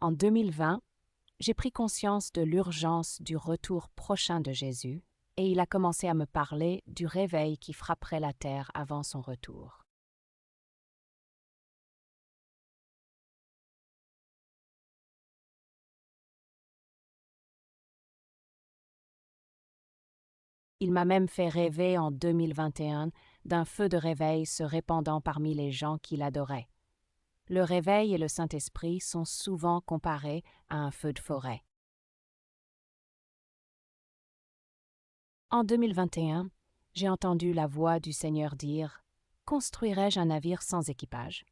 En 2020, j'ai pris conscience de l'urgence du retour prochain de Jésus et il a commencé à me parler du réveil qui frapperait la terre avant son retour. Il m'a même fait rêver en 2021 d'un feu de réveil se répandant parmi les gens qui l'adoraient. Le réveil et le Saint-Esprit sont souvent comparés à un feu de forêt. En 2021, j'ai entendu la voix du Seigneur dire « Construirai-je un navire sans équipage ?»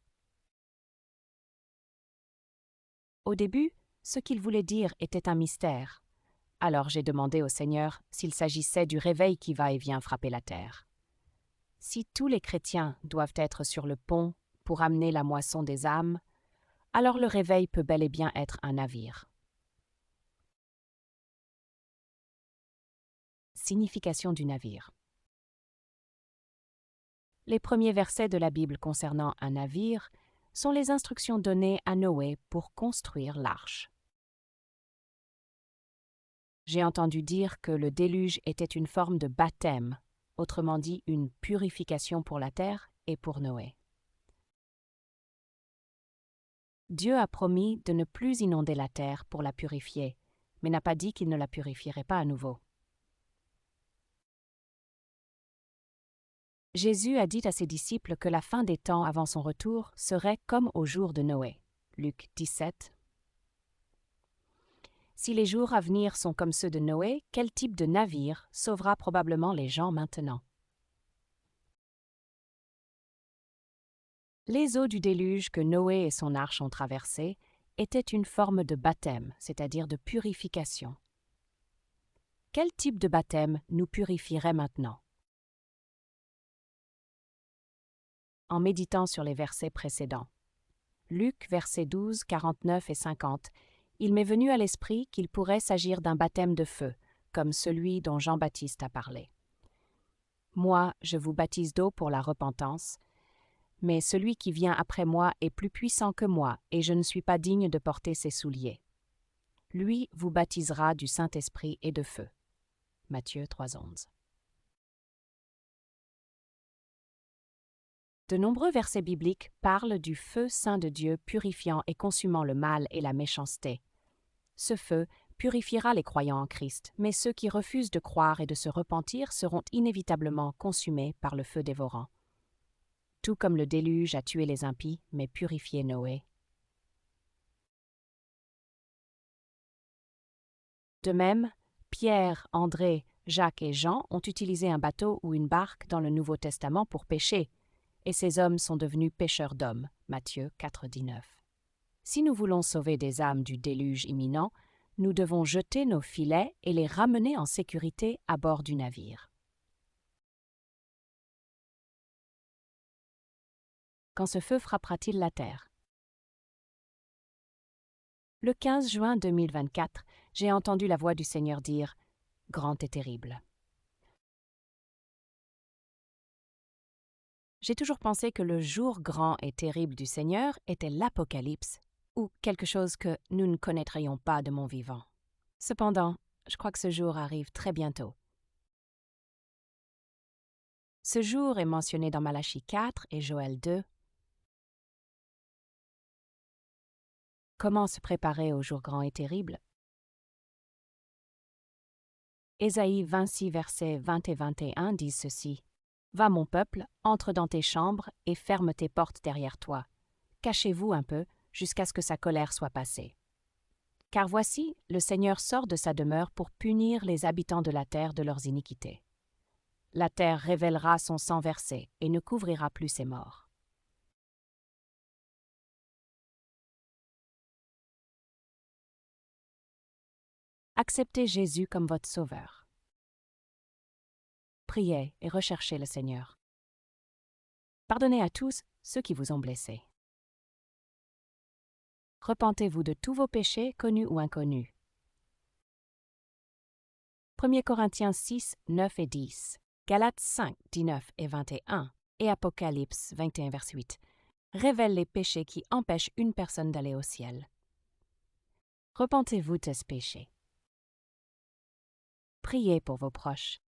Au début, ce qu'il voulait dire était un mystère. Alors j'ai demandé au Seigneur s'il s'agissait du réveil qui va et vient frapper la terre. Si tous les chrétiens doivent être sur le pont pour amener la moisson des âmes, alors le réveil peut bel et bien être un navire. Signification du navire. Les premiers versets de la Bible concernant un navire sont les instructions données à Noé pour construire l'arche. J'ai entendu dire que le déluge était une forme de baptême, autrement dit une purification pour la terre et pour Noé. Dieu a promis de ne plus inonder la terre pour la purifier, mais n'a pas dit qu'il ne la purifierait pas à nouveau. Jésus a dit à ses disciples que la fin des temps avant son retour serait comme au jour de Noé. Luc 17. Si les jours à venir sont comme ceux de Noé, quel type de navire sauvera probablement les gens maintenant? Les eaux du déluge que Noé et son arche ont traversées étaient une forme de baptême, c'est-à-dire de purification. Quel type de baptême nous purifierait maintenant? En méditant sur les versets précédents. Luc, versets 12, 49 et 50, il m'est venu à l'esprit qu'il pourrait s'agir d'un baptême de feu, comme celui dont Jean-Baptiste a parlé. Moi, je vous baptise d'eau pour la repentance, mais celui qui vient après moi est plus puissant que moi, et je ne suis pas digne de porter ses souliers. Lui vous baptisera du Saint-Esprit et de feu. Matthieu 3,11. De nombreux versets bibliques parlent du feu saint de Dieu purifiant et consumant le mal et la méchanceté. Ce feu purifiera les croyants en Christ, mais ceux qui refusent de croire et de se repentir seront inévitablement consumés par le feu dévorant. Tout comme le déluge a tué les impies, mais purifié Noé. De même, Pierre, André, Jacques et Jean ont utilisé un bateau ou une barque dans le Nouveau Testament pour pêcher, et ces hommes sont devenus pêcheurs d'hommes. Matthieu 4,19. Si nous voulons sauver des âmes du déluge imminent, nous devons jeter nos filets et les ramener en sécurité à bord du navire. Quand ce feu frappera-t-il la terre? Le 15 juin 2024, j'ai entendu la voix du Seigneur dire « Grand et terrible ». J'ai toujours pensé que le jour grand et terrible du Seigneur était l'Apocalypse, ou quelque chose que nous ne connaîtrions pas de mon vivant. Cependant, je crois que ce jour arrive très bientôt. Ce jour est mentionné dans Malachie 4 et Joël 2. Comment se préparer au jour grand et terrible? Ésaïe 26, versets 20 et 21 disent ceci. « Va, mon peuple, entre dans tes chambres et ferme tes portes derrière toi. Cachez-vous un peu jusqu'à ce que sa colère soit passée. Car voici, le Seigneur sort de sa demeure pour punir les habitants de la terre de leurs iniquités. La terre révélera son sang versé et ne couvrira plus ses morts. » Acceptez Jésus comme votre sauveur. Priez et recherchez le Seigneur. Pardonnez à tous ceux qui vous ont blessés. Repentez-vous de tous vos péchés, connus ou inconnus. 1 Corinthiens 6, 9 et 10, Galates 5, 19 et 21 et Apocalypse 21, verset 8 révèlent les péchés qui empêchent une personne d'aller au ciel. Repentez-vous de ce péché. Priez pour vos proches.